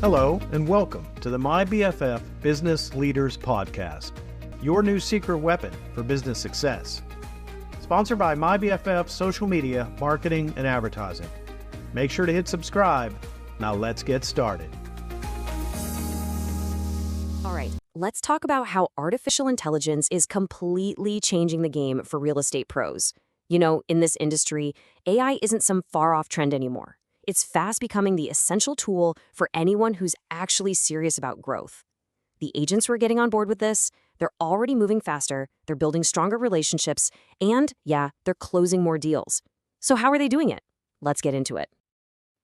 Hello, and welcome to the MyBFF Business Leaders Podcast, your new secret weapon for business success. Sponsored by MyBFF Social Media, Marketing, and Advertising. Make sure to hit subscribe. Now let's get started. All right, let's talk about how artificial intelligence is completely changing the game for real estate pros. You know, in this industry, AI isn't some far-off trend anymore. It's fast becoming the essential tool for anyone who's actually serious about growth. The agents who are getting on board with this, they're already moving faster, they're building stronger relationships, and, they're closing more deals. So how are they doing it? Let's get into it.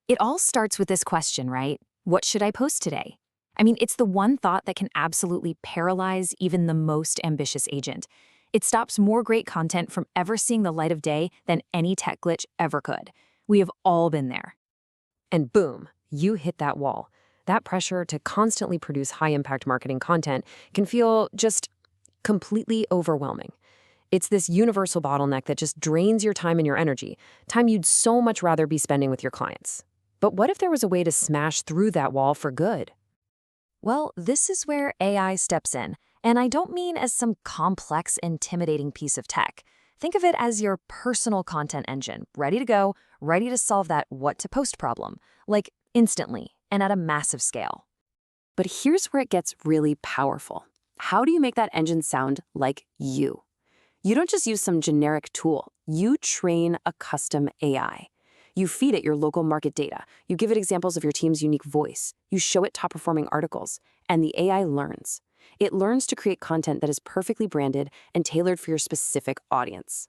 It all starts with this question, right? What should I post today? I mean, it's the one thought that can absolutely paralyze even the most ambitious agent. It stops more great content from ever seeing the light of day than any tech glitch ever could. We have all been there. And boom, you hit that wall. That pressure to constantly produce high-impact marketing content can feel just completely overwhelming. It's this universal bottleneck that just drains your time and your energy, time you'd so much rather be spending with your clients. But what if there was a way to smash through that wall for good? Well, this is where AI steps in, and I don't mean as some complex, intimidating piece of tech. Think of it as your personal content engine, ready to go, ready to solve that what to post problem, like instantly and at a massive scale. But here's where it gets really powerful. How do you make that engine sound like you? You don't just use some generic tool. You train a custom AI. You feed it your local market data. You give it examples of your team's unique voice. You show it top-performing articles. And the AI learns. It learns to create content that is perfectly branded and tailored for your specific audience.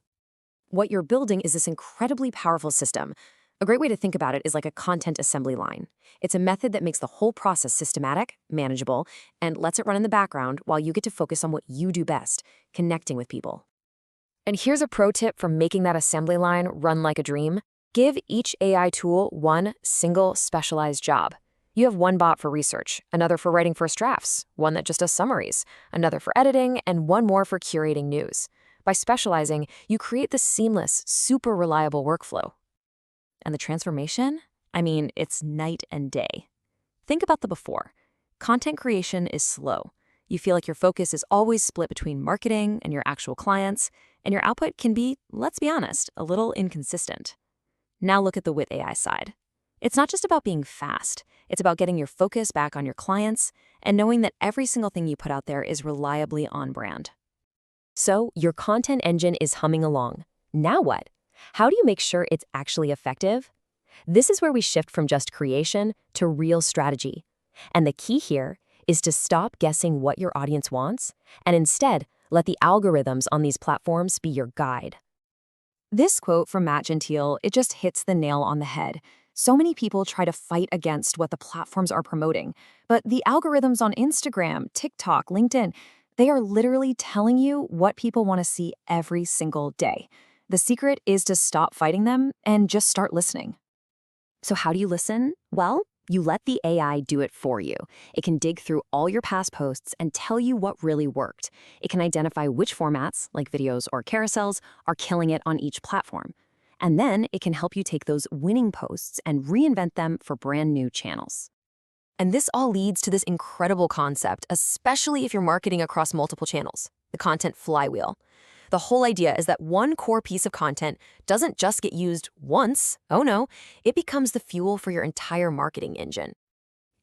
What you're building is this incredibly powerful system. A great way to think about it is like a content assembly line. It's a method that makes the whole process systematic, manageable, and lets it run in the background while you get to focus on what you do best, connecting with people. And here's a pro tip for making that assembly line run like a dream. Give each AI tool one single specialized job. You have one bot for research, another for writing first drafts, one that just does summaries, another for editing, and one more for curating news. By specializing, you create this seamless, super reliable workflow. And the transformation? I mean, it's night and day. Think about the before. Content creation is slow. You feel like your focus is always split between marketing and your actual clients, and your output can be, let's be honest, a little inconsistent. Now look at the with AI side. It's not just about being fast. It's about getting your focus back on your clients and knowing that every single thing you put out there is reliably on brand. So your content engine is humming along. Now what? How do you make sure it's actually effective? This is where we shift from just creation to real strategy. And the key here is to stop guessing what your audience wants and instead let the algorithms on these platforms be your guide. This quote from Matt Gentile, it just hits the nail on the head. So many people try to fight against what the platforms are promoting, but the algorithms on Instagram, TikTok, LinkedIn, they are literally telling you what people want to see every single day. The secret is to stop fighting them and just start listening. So how do you listen? Well, you let the AI do it for you. It can dig through all your past posts and tell you what really worked. It can identify which formats, like videos or carousels, are killing it on each platform. And then it can help you take those winning posts and reinvent them for brand new channels. And this all leads to this incredible concept, especially if you're marketing across multiple channels, the content flywheel. The whole idea is that one core piece of content doesn't just get used once. Oh no, it becomes the fuel for your entire marketing engine.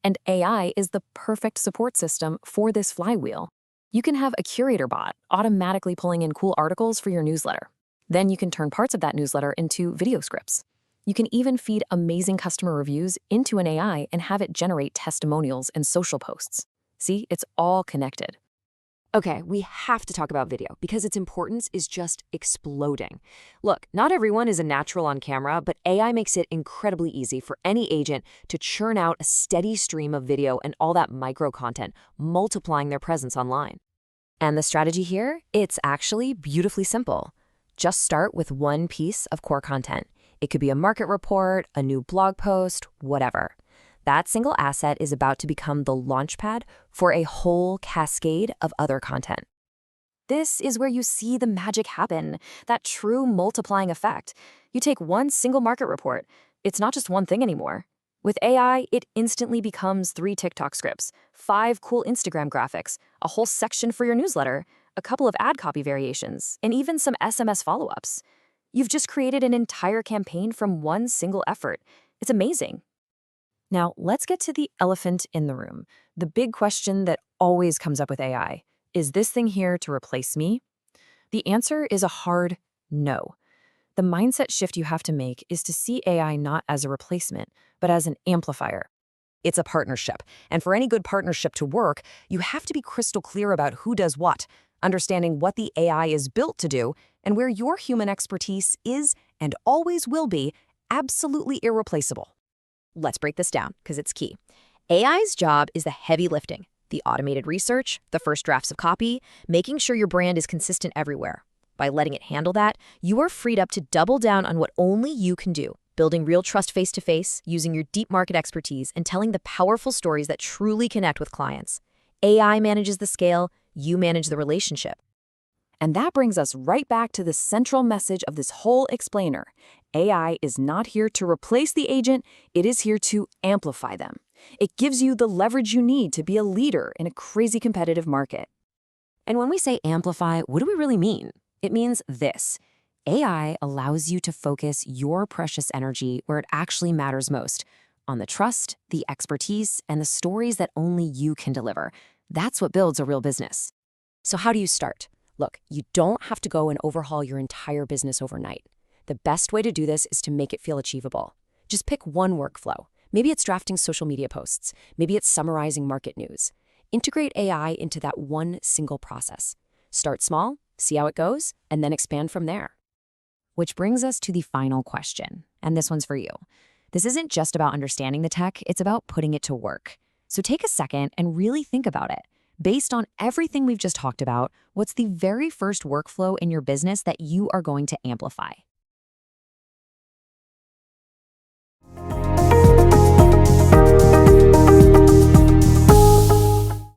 And AI is the perfect support system for this flywheel. You can have a curator bot automatically pulling in cool articles for your newsletter. Then you can turn parts of that newsletter into video scripts. You can even feed amazing customer reviews into an AI and have it generate testimonials and social posts. See, it's all connected. Okay, we have to talk about video because its importance is just exploding. Look, not everyone is a natural on camera, but AI makes it incredibly easy for any agent to churn out a steady stream of video and all that micro content, multiplying their presence online. And the strategy here? It's actually beautifully simple. Just start with one piece of core content. It could be a market report, a new blog post, whatever. That single asset is about to become the launchpad for a whole cascade of other content. This is where you see the magic happen, that true multiplying effect. You take one single market report. It's not just one thing anymore. With AI, it instantly becomes 3 TikTok scripts, 5 cool Instagram graphics, a whole section for your newsletter, a couple of ad copy variations, and even some SMS follow-ups. You've just created an entire campaign from one single effort. It's amazing. Now, let's get to the elephant in the room. The big question that always comes up with AI. Is this thing here to replace me? The answer is a hard no. The mindset shift you have to make is to see AI not as a replacement, but as an amplifier. It's a partnership, and for any good partnership to work, you have to be crystal clear about who does what, understanding what the AI is built to do, and where your human expertise is, and always will be, absolutely irreplaceable. Let's break this down, because it's key. AI's job is the heavy lifting, the automated research, the first drafts of copy, making sure your brand is consistent everywhere. By letting it handle that, you are freed up to double down on what only you can do, building real trust face-to-face, using your deep market expertise, and telling the powerful stories that truly connect with clients. AI manages the scale, you manage the relationship. And that brings us right back to the central message of this whole explainer. AI is not here to replace the agent, it is here to amplify them. It gives you the leverage you need to be a leader in a crazy competitive market. And when we say amplify, what do we really mean? It means this. AI allows you to focus your precious energy where it actually matters most, on the trust, the expertise, and the stories that only you can deliver. That's what builds a real business. So how do you start? Look, you don't have to go and overhaul your entire business overnight. The best way to do this is to make it feel achievable. Just pick one workflow. Maybe it's drafting social media posts. Maybe it's summarizing market news. Integrate AI into that one single process. Start small, see how it goes, and then expand from there. Which brings us to the final question, and this one's for you. This isn't just about understanding the tech, it's about putting it to work. So take a second and really think about it. Based on everything we've just talked about, what's the very first workflow in your business that you are going to amplify?